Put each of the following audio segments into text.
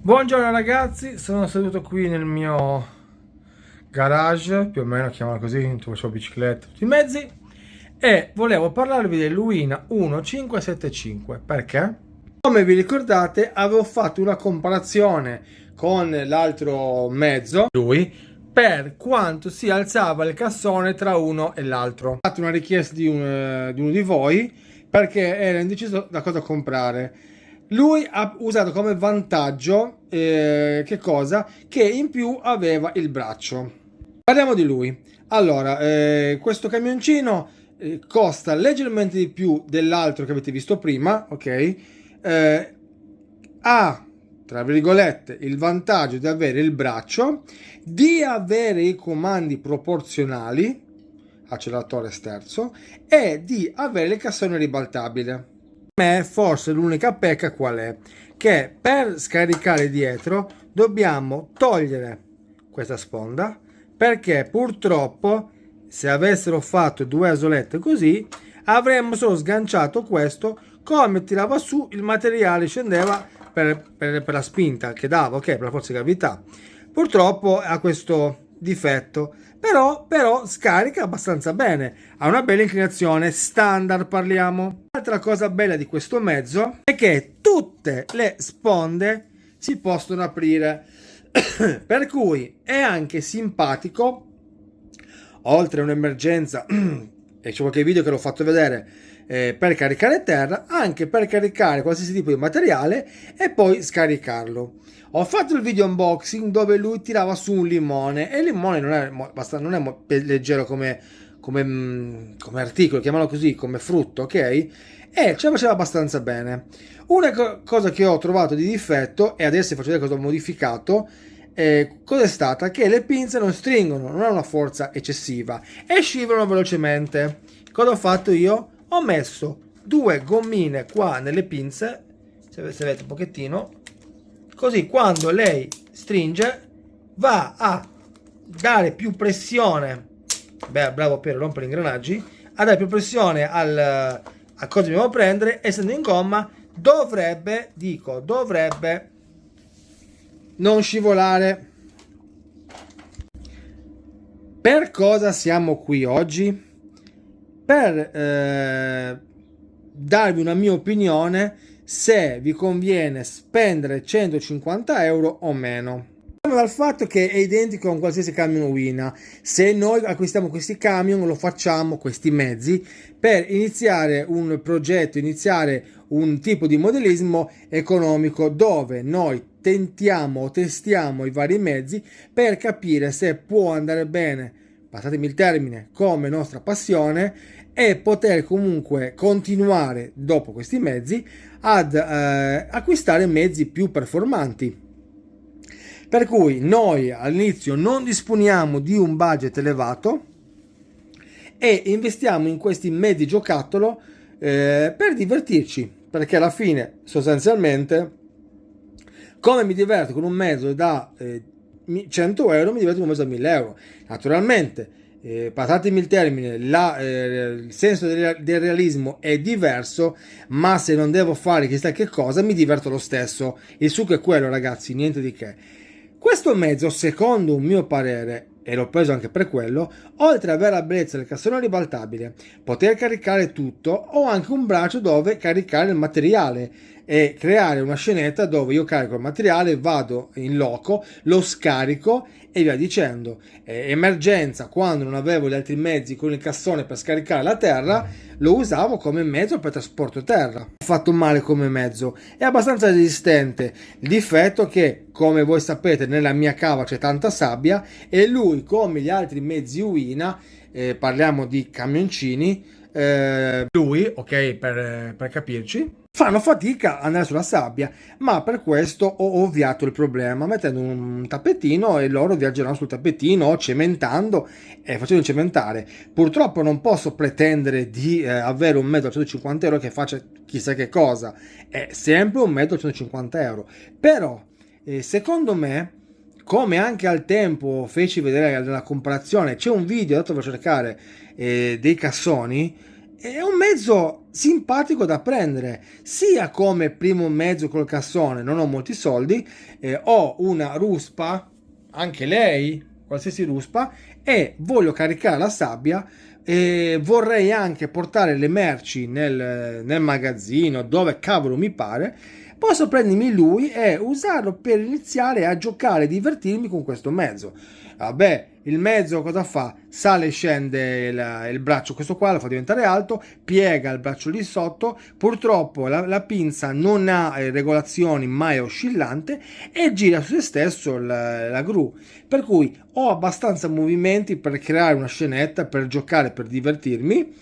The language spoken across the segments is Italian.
Buongiorno ragazzi, sono seduto qui nel mio garage, più o meno chiamalo così, dove c'ho bicicletta, tutti i mezzi, e volevo parlarvi dell'Uina 1575, perché? Come vi ricordate avevo fatto una comparazione con l'altro mezzo, lui, per quanto si alzava il cassone tra uno e l'altro. Ho fatto una richiesta di uno di voi, perché era indeciso da cosa comprare. Lui ha usato come vantaggio che cosa? Che in più aveva il braccio. Parliamo di lui. Allora, questo camioncino costa leggermente di più dell'altro che avete visto prima, ok? Ha, tra virgolette, il vantaggio di avere il braccio, di avere i comandi proporzionali, acceleratore sterzo, e di avere il cassone ribaltabile. Me forse l'unica pecca qual è? Che per scaricare dietro dobbiamo togliere questa sponda, perché purtroppo se avessero fatto due asolette così avremmo solo sganciato questo, come tirava su il materiale scendeva per la spinta che dava, ok, per la forza di gravità. Purtroppo ha questo difetto, però scarica abbastanza bene, ha una bella inclinazione standard, parliamo. L'altra cosa bella di questo mezzo è che tutte le sponde si possono aprire per cui è anche simpatico, oltre a un'emergenza e c'è qualche video che l'ho fatto vedere, per caricare terra, anche per caricare qualsiasi tipo di materiale e poi scaricarlo. Ho fatto il video unboxing dove lui tirava su un limone, e il limone non è leggero come articolo, chiamalo così, come frutto, ok? E ce la faceva abbastanza bene. Una cosa che ho trovato di difetto, e adesso faccio vedere cosa ho modificato, cosa è stata? Che le pinze non stringono, non hanno una forza eccessiva e scivolano velocemente. Cosa ho fatto io? Ho messo due gommine qua nelle pinze, se vedete un pochettino, così quando lei stringe va a dare più pressione, beh, bravo per rompere gli ingranaggi, a dare più pressione a cosa dobbiamo prendere, essendo in gomma dovrebbe non scivolare. Per cosa siamo qui oggi? Per darvi una mia opinione se vi conviene spendere 150 euro o meno. Dal fatto che è identico a un qualsiasi camion Uina. Se noi acquistiamo questi camion, lo facciamo, questi mezzi, per iniziare un progetto, iniziare un tipo di modellismo economico dove noi testiamo i vari mezzi per capire se può andare bene, passatemi il termine, come nostra passione, e poter comunque continuare dopo questi mezzi ad acquistare mezzi più performanti. Per cui noi all'inizio non disponiamo di un budget elevato e investiamo in questi mezzi giocattolo per divertirci, perché alla fine sostanzialmente, come mi diverto con un mezzo da 100 euro, mi diverto con un mezzo da 1000 euro. Naturalmente, passatemi il termine, il senso del realismo è diverso, ma se non devo fare chissà che cosa mi diverto lo stesso. Il succo è quello, ragazzi, niente di che. Questo mezzo, secondo un mio parere, e l'ho preso anche per quello, oltre ad avere la bellezza del cassone ribaltabile, poter caricare tutto, ho anche un braccio dove caricare il materiale e creare una scenetta dove io carico il materiale, vado in loco, lo scarico e via dicendo. Emergenza, quando non avevo gli altri mezzi con il cassone per scaricare la terra, lo usavo come mezzo per trasporto terra. Ho fatto male come mezzo, è abbastanza resistente. Il difetto è che, come voi sapete, nella mia cava c'è tanta sabbia e lui, come gli altri mezzi Uina, parliamo di camioncini, lui, ok, per capirci, fanno fatica ad andare sulla sabbia, ma per questo ho ovviato il problema mettendo un tappetino e loro viaggeranno sul tappetino o cementando e facendo cementare. Purtroppo non posso pretendere di avere un mezzo a 150 euro che faccia chissà che cosa, è sempre un mezzo a 150 euro, però secondo me, come anche al tempo feci vedere nella comparazione, c'è un video, andatelo a cercare, dei cassoni, è un mezzo simpatico da prendere, sia come primo mezzo col cassone, non ho molti soldi, ho una ruspa, anche lei, qualsiasi ruspa, e voglio caricare la sabbia, e vorrei anche portare le merci nel magazzino, dove cavolo mi pare. Posso prendermi lui e usarlo per iniziare a giocare e divertirmi con questo mezzo. Vabbè, il mezzo cosa fa? Sale e scende il braccio, questo qua lo fa diventare alto, piega il braccio lì sotto, purtroppo la pinza non ha regolazioni, ma è oscillante e gira su se stesso la gru, per cui ho abbastanza movimenti per creare una scenetta, per giocare, per divertirmi,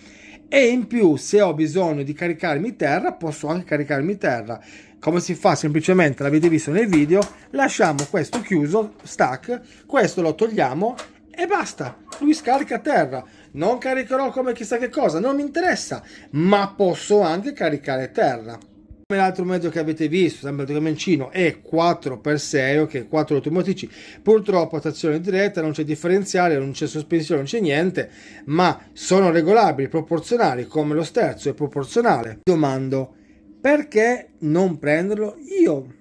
e in più se ho bisogno di caricarmi terra posso anche caricarmi terra. Come si fa? Semplicemente, l'avete visto nel video, lasciamo questo chiuso, stack, questo lo togliamo e basta, lui scarica a terra. Non caricherò come chissà che cosa, non mi interessa, ma posso anche caricare terra. Come l'altro mezzo che avete visto, sempre il camioncino, è 4x6, ok, 4 automotrici. Purtroppo trazione diretta, non c'è differenziale, non c'è sospensione, non c'è niente, ma sono regolabili, proporzionali, come lo sterzo è proporzionale. Domando, perché non prenderlo? Io,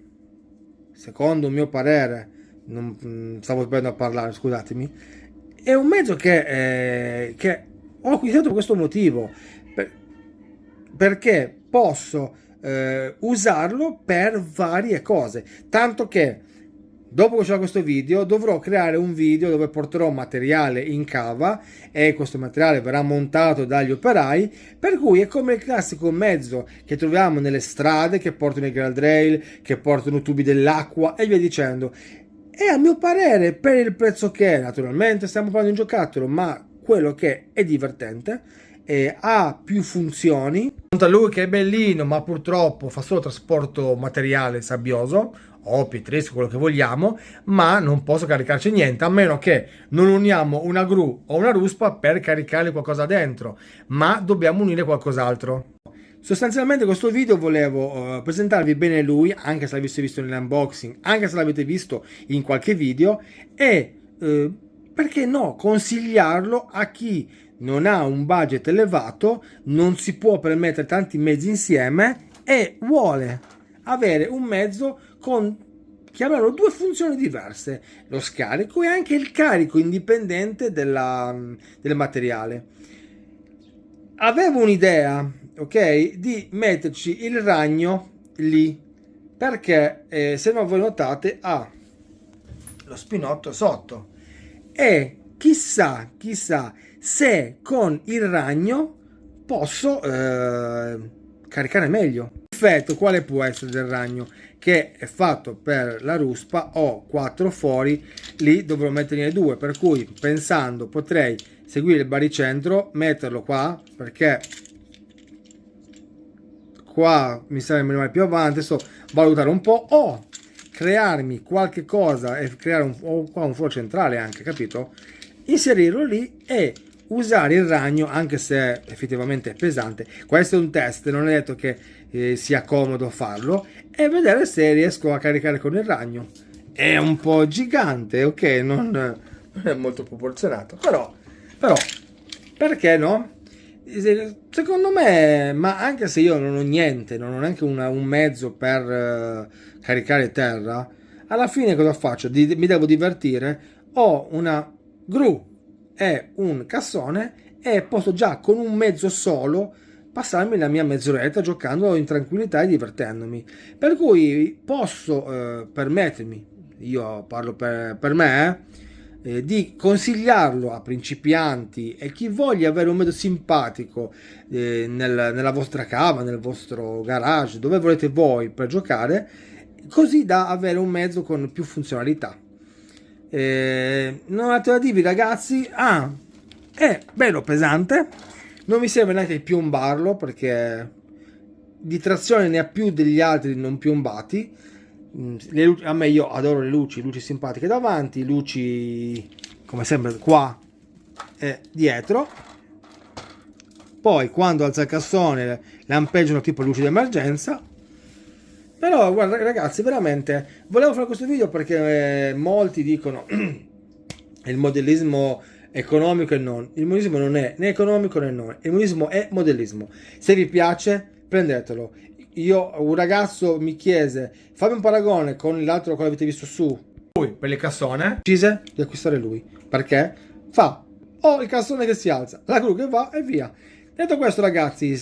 secondo il mio parere, non stavo sbagliando a parlare, scusatemi, è un mezzo che ho acquistato per questo motivo, perché posso usarlo per varie cose, tanto che dopo che c'è questo video dovrò creare un video dove porterò materiale in cava e questo materiale verrà montato dagli operai, per cui è come il classico mezzo che troviamo nelle strade, che portano i guardrail, che portano tubi dell'acqua e via dicendo. E a mio parere, per il prezzo che è, naturalmente stiamo parlando di un giocattolo, ma quello che è divertente, ha più funzioni. Conta lui che è bellino, ma purtroppo fa solo trasporto materiale sabbioso o pietrisco, quello che vogliamo, ma non posso caricarci niente, a meno che non uniamo una gru o una ruspa per caricarle qualcosa dentro, ma dobbiamo unire qualcos'altro. Sostanzialmente questo video volevo presentarvi bene lui, anche se l'avete visto nell'unboxing, anche se l'avete visto in qualche video, e perché no, consigliarlo a chi non ha un budget elevato, non si può permettere tanti mezzi insieme e vuole avere un mezzo con, chiamiamolo, due funzioni diverse, lo scarico e anche il carico indipendente del materiale. Avevo un'idea, ok, di metterci il ragno lì, perché se non voi notate ha lo spinotto sotto e chissà se con il ragno posso caricare meglio. L'effetto quale può essere del ragno? Che è fatto per la ruspa, ho 4 fori, lì dovrò metterne 2, per cui pensando potrei seguire il baricentro, metterlo qua, perché qua mi serve più avanti, adesso valutare un po', o crearmi qualche cosa e creare qua un foro centrale anche, capito? Inserirlo lì e usare il ragno, anche se effettivamente è pesante. Questo è un test, non è detto che sia comodo farlo, e vedere se riesco a caricare con il ragno. È un po' gigante, ok, non è molto proporzionato, però perché no? Secondo me, ma anche se io non ho niente, non ho neanche un mezzo per caricare terra, alla fine cosa faccio? Mi devo divertire, ho una gru e un cassone e posso già con un mezzo solo passarmi la mia mezz'oretta giocando in tranquillità e divertendomi, per cui posso permettermi, io parlo per me, di consigliarlo a principianti e chi voglia avere un mezzo simpatico nella vostra cava, nel vostro garage, dove volete voi per giocare, così da avere un mezzo con più funzionalità. Non altro da dirvi, ragazzi. È bello pesante, non mi serve neanche piombarlo, perché di trazione ne ha più degli altri non piombati. A me, io adoro le luci simpatiche davanti, luci come sempre qua e dietro. Poi quando alza il cassone lampeggiano tipo luci di emergenza. Però guarda ragazzi, veramente volevo fare questo video perché molti dicono il modellismo economico e non. Il modellismo non è né economico né non. Il modellismo è modellismo. Se vi piace, prendetelo. Un ragazzo mi chiese, fammi un paragone con l'altro che avete visto su. Lui, per le cassone, decise di acquistare lui. Perché? Il cassone che si alza, la gru che va e via. Detto questo, ragazzi,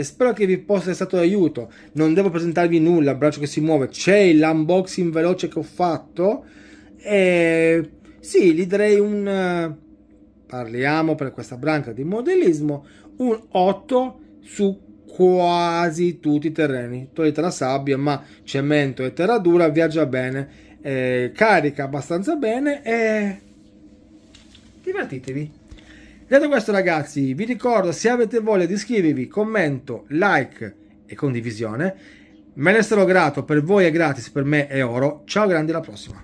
spero che vi possa essere stato d'aiuto. Non devo presentarvi nulla, il braccio che si muove. C'è l'unboxing veloce che ho fatto. E sì, gli darei parliamo per questa branca di modellismo, un 8 su quasi tutti i terreni. Togliete la sabbia, ma cemento e terra dura, viaggia bene, carica abbastanza bene e divertitevi. Detto questo, ragazzi, vi ricordo, se avete voglia di iscrivervi, commento, like e condivisione, me ne sarò grato. Per voi è gratis, per me è oro. Ciao grandi, alla prossima.